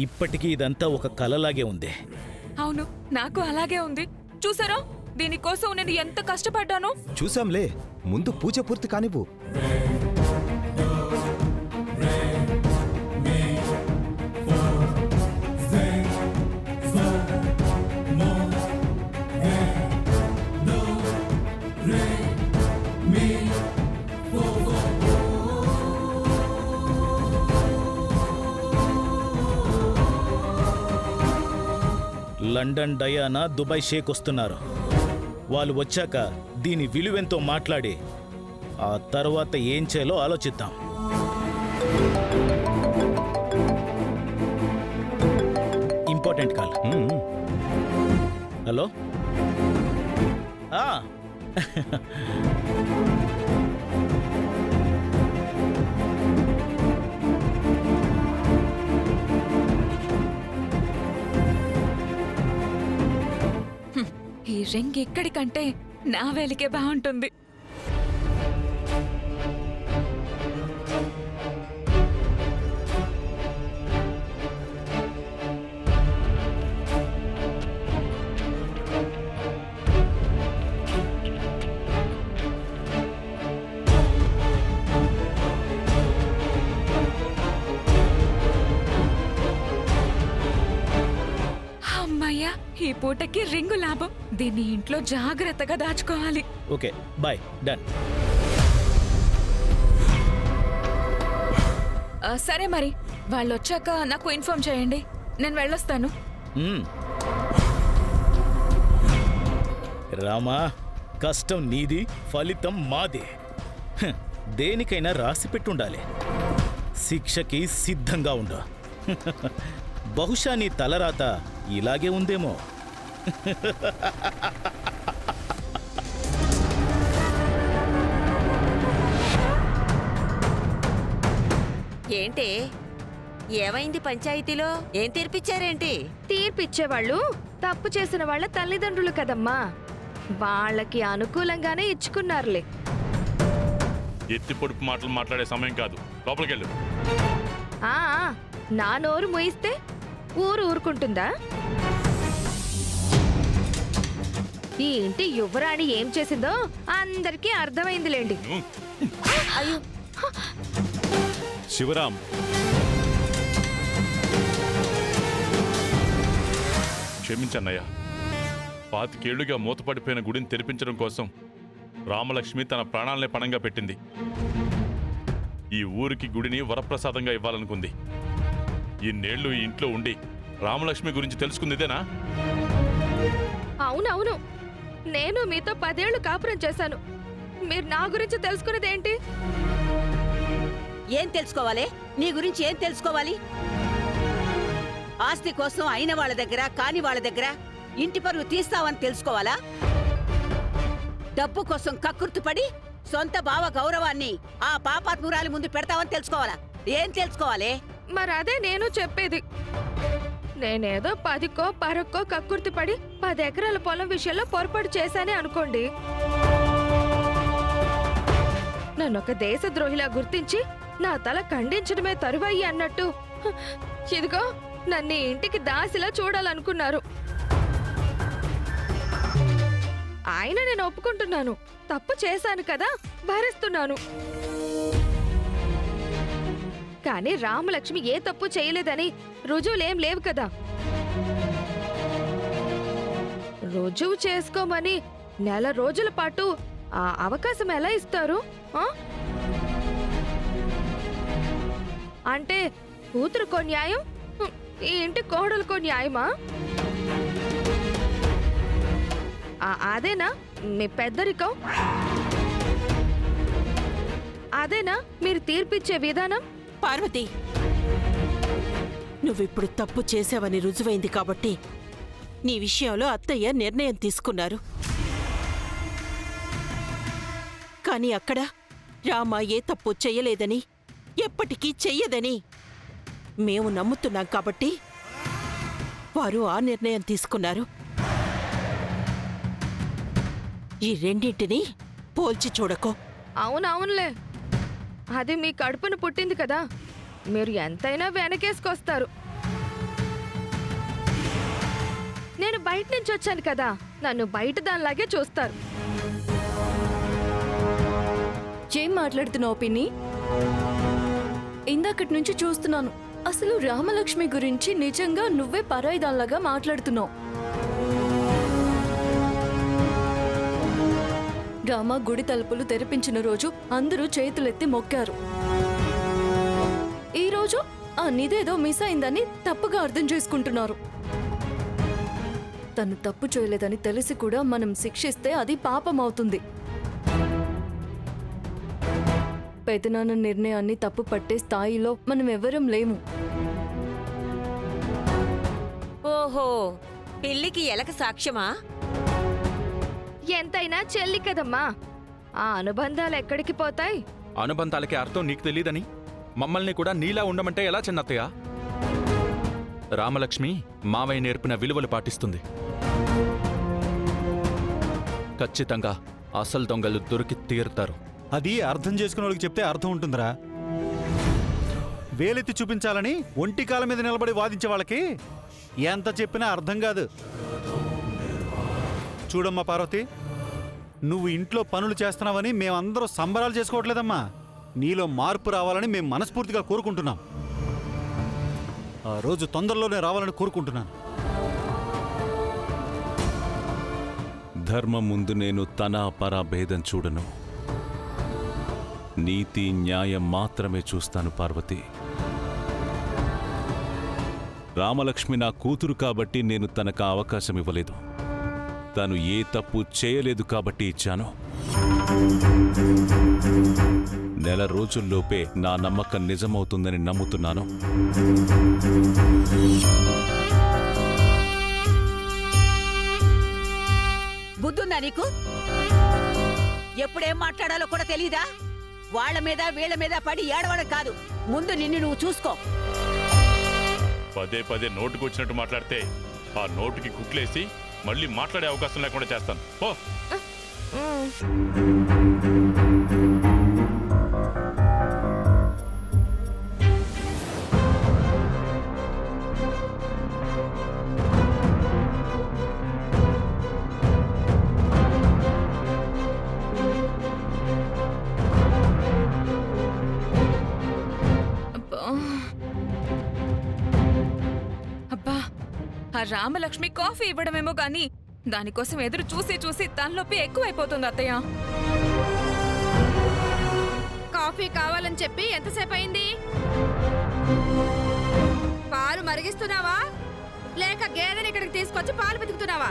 ఇప్పటికీ ఇదంతా ఒక కలలాగే ఉంది. అవును, నాకు అలాగే ఉంది. చూసారా, దీనికోసం నేను ఎంత కష్టపడ్డానో. చూసాంలే, ముందు పూజ పూర్తి కానివ్వు. లండన్ డయానా, దుబాయ్ షేక్ వస్తున్నారు. వాళ్ళు వచ్చాక దీని విలువెంతో మాట్లాడి ఆ తర్వాత ఏం చేయాలో ఆలోచిద్దాం. Important call. హలో. ఈ రింగ్ ఎక్కడికంటే నా వేలికే బాగుంటుంది. అమ్మయ్యా, ఈ పూటకి రింగు లాభం. దీన్ని ఇంట్లో జాగ్రత్తగా దాచుకోవాలి. Okay, bye. డన్. సరే మరి, వాళ్ళు వచ్చాక నాకు ఇన్ఫార్మ్ చేయండి. నేను వెళ్ళొస్తాను. రామా, కష్టం నీది, ఫలితం మాదే. దేనికైనా రాసి పెట్టుండాలి. శిక్షకి సిద్ధంగా ఉండు. బహుశా నీ తలరాత ఇలాగే ఉందేమో. ఏంటి, ఏమైంది పంచాయతీలో? ఏం తీర్పిచ్చారేంటి? తీర్పిచ్చేవాళ్ళు తప్పు చేసిన వాళ్ళ తల్లిదండ్రులు కదమ్మా, వాళ్ళకి అనుకూలంగానే ఇచ్చుకున్నారులే. ఎత్తి పొడుపు మాటలు మాట్లాడే సమయం కాదు, లోపలికెళ్ళు. ఆ నా నోరు మోయిస్తే ఊరు ఊరుకుంటుందా? ఈ ఇంటి యువరాణి ఏం చేసిందో అందరికీ అర్థమైందిలేండి. అయ్యో, శివరాం, క్షమించన్నయ్య. 25 ఏళ్లుగా మూతపడిపోయిన గుడిని తెరిపించడం కోసం రామలక్ష్మి తన ప్రాణాలనే పణంగా పెట్టింది. ఈ ఊరికి గుడిని వరప్రసాదంగా ఇవ్వాలనుకుంది. ఇన్నేళ్లు ఈ ఇంట్లో ఉండి రామలక్ష్మి గురించి తెలుసుకుందిదేనా? అవునవును, నేను మీతో 10 ఏళ్లు కాపురం చేశాను. మీరు నా గురించి తెలుసుకునేదేంటి? ఏం తెలుసుకోవాలి? నీ గురించి ఏం తెలుసుకోవాలి? ఆస్తి కోసం అయిన వాళ్ళ దగ్గర కాని వాళ్ళ దగ్గర ఇంటి పరువు తీస్తావని తెలుసుకోవాలా? డబ్బు కోసం కక్కుర్తుపడి సొంత బావ గౌరవాన్ని ఆ పాపాత్మురాలి ముందు పెడతావని తెలుసుకోవాలా? ఏం తెలుసుకోవాలి? మరి అదే నేను చెప్పేది. నేనేదో 10కో 12కో కక్కుర్తి పడి 10 ఎకరాల పొలం విషయంలో పొరపాటు చేశానే అనుకోండి, నన్నొక దేశద్రోహిలా గుర్తించి నా తల ఖండించడమే తరువాయి అన్నట్టు ఇదిగో నన్ను ఇంటికి దాసిలా చూడాలనుకున్నారు. ఆయన నేను ఒప్పుకుంటున్నాను, తప్పు చేశాను కదా, భరిస్తున్నాను. కానీ రామలక్ష్మి ఏ తప్పు చేయలేదని రుజువులేం లేవు కదా. రుజువు చేసుకోమని నెల రోజుల పాటు ఆ అవకాశం ఎలా ఇస్తారు? అంటే కూతురుకో న్యాయం, ఈ ఇంటి కోడలుకో న్యాయమా? అదేనా మీ పెద్దరికం? అదేనా మీరు తీర్పిచ్చే విధానం? పార్వతి, నువ్విప్పుడు తప్పు చేశావని రుజువైంది కాబట్టి నీ విషయంలో అత్తయ్య నిర్ణయం తీసుకున్నారు. కాని అక్కడ రామ ఏ తప్పు చెయ్యలేదని, ఎప్పటికీ చెయ్యదని మేము నమ్ముతున్నాం కాబట్టి వారు ఆ నిర్ణయం తీసుకున్నారు. ఈ రెండింటినీ పోల్చి చూడకో. అవునవునులే, అది మీ కడుపును పుట్టింది కదా, మీరు ఎంతైనా వెనకేసుకొస్తారు. నేను బయట నుంచి వచ్చాను కదా, నన్ను బయట దానిలాగే చూస్తారు. ఏం మాట్లాడుతున్నావు పిన్ని? ఇందాకటి నుంచి చూస్తున్నాను. అసలు రామలక్ష్మి గురించి నిజంగా నువ్వే పరాయిదాల్లాగా మాట్లాడుతున్నావు. రామ గుడి తలుపులు తెరిపించిన రోజు అందరూ చేతులెత్తి మొక్కారు. ఈ రోజు ఆ నిధేదో మిస్ అయిందని తప్పుగా అర్థం చేసుకుంటున్నారు. తను తప్పు చేయలేదని తెలిసి కూడా మనం శిక్షిస్తే అది పాపం అవుతుంది. పెదనాన్న నిర్ణయాన్ని తప్పు పట్టే స్థాయిలో మనం ఎవరం లేము. ఓహో, పిల్లికి ఎలక సాక్ష్యమా? ఎంతైనా చెల్లి కదమ్మా, ఆ అనుబంధాలు ఎక్కడికి పోతాయి? అనుబంధాలకి అర్థం నీకు తెలీదని మమ్మల్ని కూడా నీలా ఉండమంటే ఎలా చిన్నత్తయ్య? రామలక్ష్మి మావయ్య నేర్పిన విలువలు పాటిస్తుంది. ఖచ్చితంగా అసలు దొంగలు దొరికి తీరుతారు. అది అర్థం చేసుకునే వాళ్ళకి చెప్తే అర్థం ఉంటుందిరా. వేలెత్తి చూపించాలని ఒంటి కాల మీద నిలబడి వాదించే వాళ్ళకి ఎంత చెప్పినా అర్థం కాదు. చూడమ్మా పార్వతి, నువ్వు ఇంట్లో పనులు చేస్తున్నావని మేమందరూ సంబరాలు చేసుకోవట్లేదమ్మా. నీలో మార్పు రావాలని మేము మనస్ఫూర్తిగా కోరుకుంటున్నాం. ఆ రోజు తొందరలోనే రావాలని కోరుకుంటున్నాను. ధర్మం ముందు నేను తన పరా భేదం చూడను. నీతి న్యాయం మాత్రమే చూస్తాను పార్వతి. రామలక్ష్మి నా కూతురు కాబట్టి నేను తనకు ఆ అవకాశం ఇవ్వలేదు. తను ఏ తప్పు చేయలేదు కాబట్టి ఇచ్చాను. నెల రోజుల్లోపే నా నమ్మకం నిజమవుతుందని నమ్ముతున్నాను. బుద్ధుందా నీకు? ఎప్పుడేం మాట్లాడాలో కూడా తెలీదా? వాళ్ళ మీద వీళ్ళ మీద పడి ఏడవడం కాదు, ముందు నిన్ను నువ్వు చూసుకో. పదే పదే నోటుకు వచ్చినట్టు మాట్లాడితే ఆ నోటుకి కుట్లేసి మళ్ళీ మాట్లాడే అవకాశం లేకుండా చేస్తాను. ఓ అబ్బా, ఆ రామలక్ష్మి కాఫీ ఇవ్వడమేమో గాని దానికోసం ఎదురు చూసి చూసి తలనొప్పి ఎక్కువైపోతుంది అత్తయ్య. కాఫీ కావాలని చెప్పి ఎంతసేపు అయింది? పాలు మరిగిస్తున్నావా లేక గేదెని ఇక్కడికి తీసుకొచ్చి పాలు పితుకుతున్నావా?